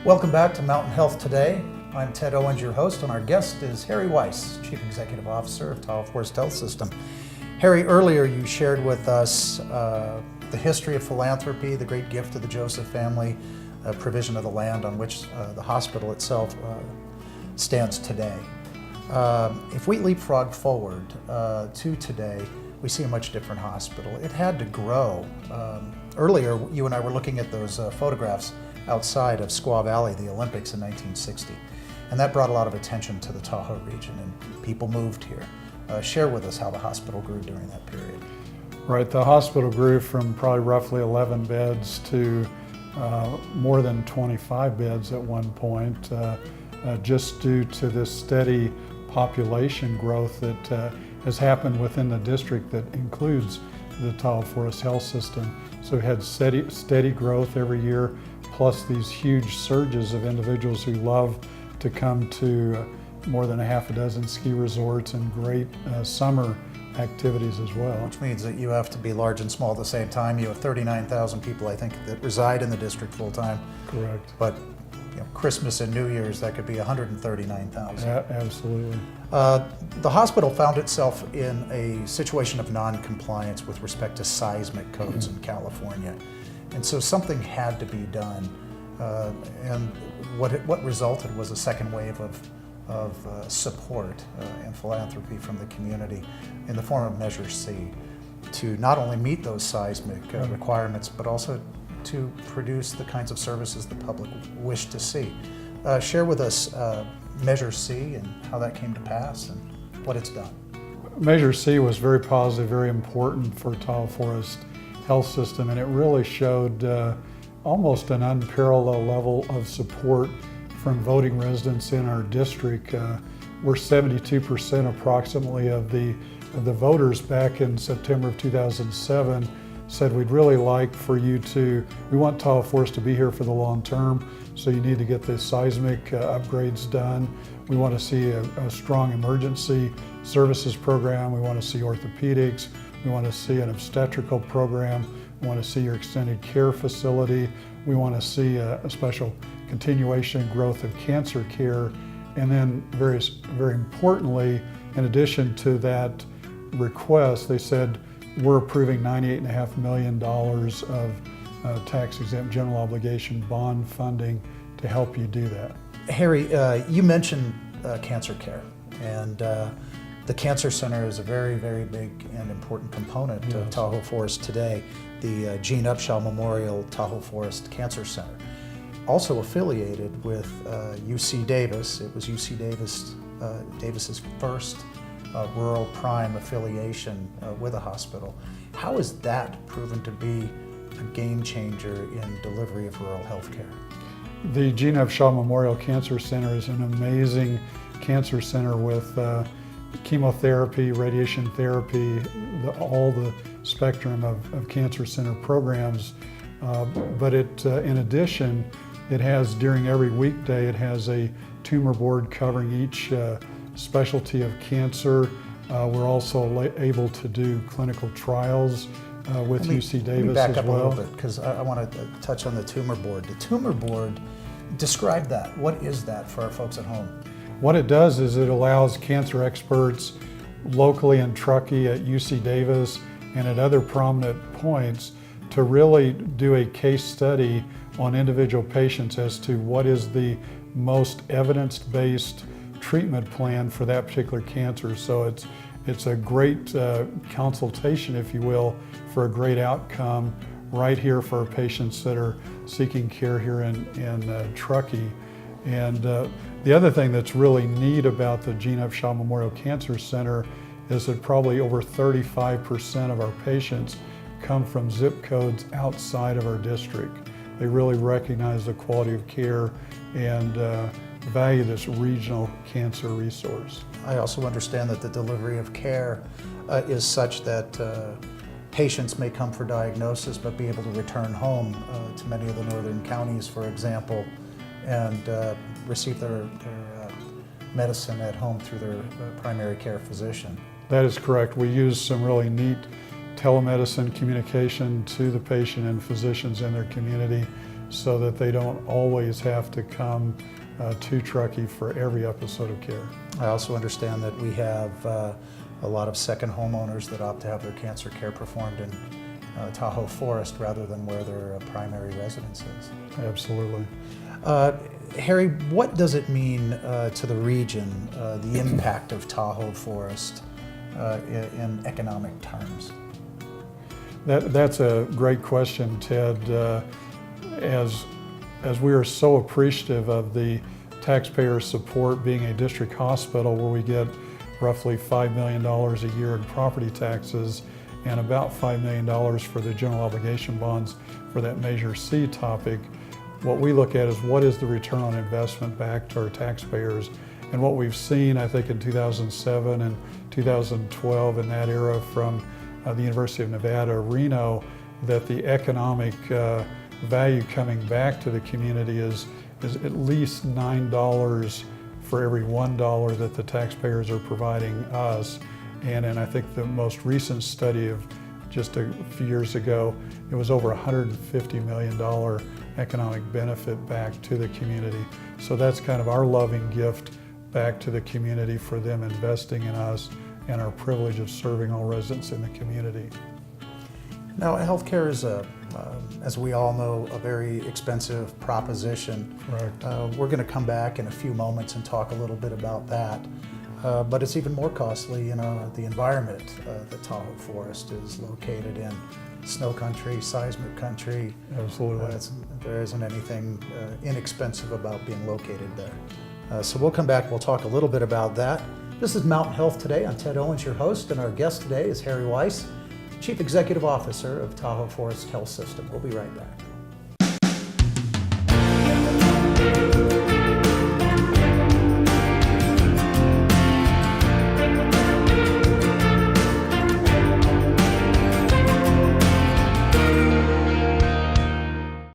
Welcome back to Mountain Health Today. I'm Ted Owens, your host, and our guest is Harry Weiss, Chief Executive Officer of Tahoe Forest Health System. Harry, earlier you shared with us the history of philanthropy, the great gift of the Joseph family, provision of the land on which the hospital itself stands today. If we leapfrog forward to today, we see a much different hospital. It had to grow. Earlier, you and I were looking at those photographs outside of Squaw Valley, the Olympics in 1960. And that brought a lot of attention to the Tahoe region, and people moved here. Share with us how the hospital grew during that period. Right, the hospital grew from probably roughly 11 beds to more than 25 beds at one point, just due to this steady population growth that has happened within the district that includes the Tahoe Forest Health System. So we had steady growth every year, plus these huge surges of individuals who love to come to more than a half a dozen ski resorts and great summer activities as well. Which means that you have to be large and small at the same time. You have 39,000 people, I think, that reside in the district full time. Correct. But Christmas and New Year's, that could be 139,000. Absolutely. The hospital found itself in a situation of non-compliance with respect to seismic codes in California. And so something had to be done. And what resulted was a second wave of support and philanthropy from the community in the form of Measure C to not only meet those seismic requirements, but also to produce the kinds of services the public wished to see. Share with us Measure C and how that came to pass and what it's done. Measure C was very positive, very important for Tahoe Forest Health System, and it really showed almost an unparalleled level of support from voting residents in our district. We're 72% approximately of the voters back in September of 2007 said we'd really like for you we want Tahoe Forest to be here for the long term, so you need to get the seismic upgrades done. We want to see a strong emergency services program. We want to see orthopedics. We want to see an obstetrical program. We want to see your extended care facility. We want to see a special continuation and growth of cancer care. And then very importantly, in addition to that request, they said, we're approving $98.5 million of tax-exempt general obligation bond funding to help you do that. Harry, you mentioned cancer care, and the Cancer Center is a very, very big and important component of Tahoe Forest today. The Gene Upshaw Memorial Tahoe Forest Cancer Center, also affiliated with UC Davis. It was UC Davis's first rural prime affiliation with a hospital. How has that proven to be a game changer in delivery of rural health care? The Gene Upshaw Memorial Cancer Center is an amazing cancer center with chemotherapy, radiation therapy, all the spectrum of cancer center programs. But in addition, it has, during every weekday, it has a tumor board covering each specialty of cancer. We're also able to do clinical trials with UC Davis as well. Let me back up a little bit, because I want to touch on the tumor board. The tumor board, describe that. What is that for our folks at home? What it does is it allows cancer experts locally in Truckee at UC Davis and at other prominent points to really do a case study on individual patients as to what is the most evidence-based treatment plan for that particular cancer. So it's a great consultation, if you will, for a great outcome right here for our patients that are seeking care here in Truckee. And the other thing that's really neat about the Gene Upshaw Memorial Cancer Center is that probably over 35% of our patients come from zip codes outside of our district. They really recognize the quality of care and value this regional cancer resource. I also understand that the delivery of care is such that patients may come for diagnosis but be able to return home to many of the northern counties, for example, and receive their medicine at home through their primary care physician. That is correct. We use some really neat telemedicine communication to the patient and physicians in their community so that they don't always have to come to Truckee for every episode of care. I also understand that we have a lot of second homeowners that opt to have their cancer care performed in Tahoe Forest rather than where their primary residence is. Absolutely. Harry, what does it mean to the region, the impact of Tahoe Forest in economic terms? That's a great question, Ted. As we are so appreciative of the taxpayer support being a district hospital where we get roughly $5 million a year in property taxes and about $5 million for the general obligation bonds for that Measure C topic, what we look at is what is the return on investment back to our taxpayers. And what we've seen, I think, in 2007 and 2012 in that era from the University of Nevada, Reno, that the economic value coming back to the community is at least $9 for every $1 that the taxpayers are providing us. And I think the most recent study of just a few years ago, it was over $150 million economic benefit back to the community. So that's kind of our loving gift back to the community for them investing in us and our privilege of serving all residents in the community. Now, healthcare is, as we all know, a very expensive proposition. Correct. We're going to come back in a few moments and talk a little bit about that. But it's even more costly in the environment that Tahoe Forest is located in. Snow country, seismic country. Absolutely. There isn't anything inexpensive about being located there. So we'll come back, we'll talk a little bit about that. This is Mountain Health Today. I'm Ted Owens, your host, and our guest today is Harry Weiss, Chief Executive Officer of Tahoe Forest Health System. We'll be right back.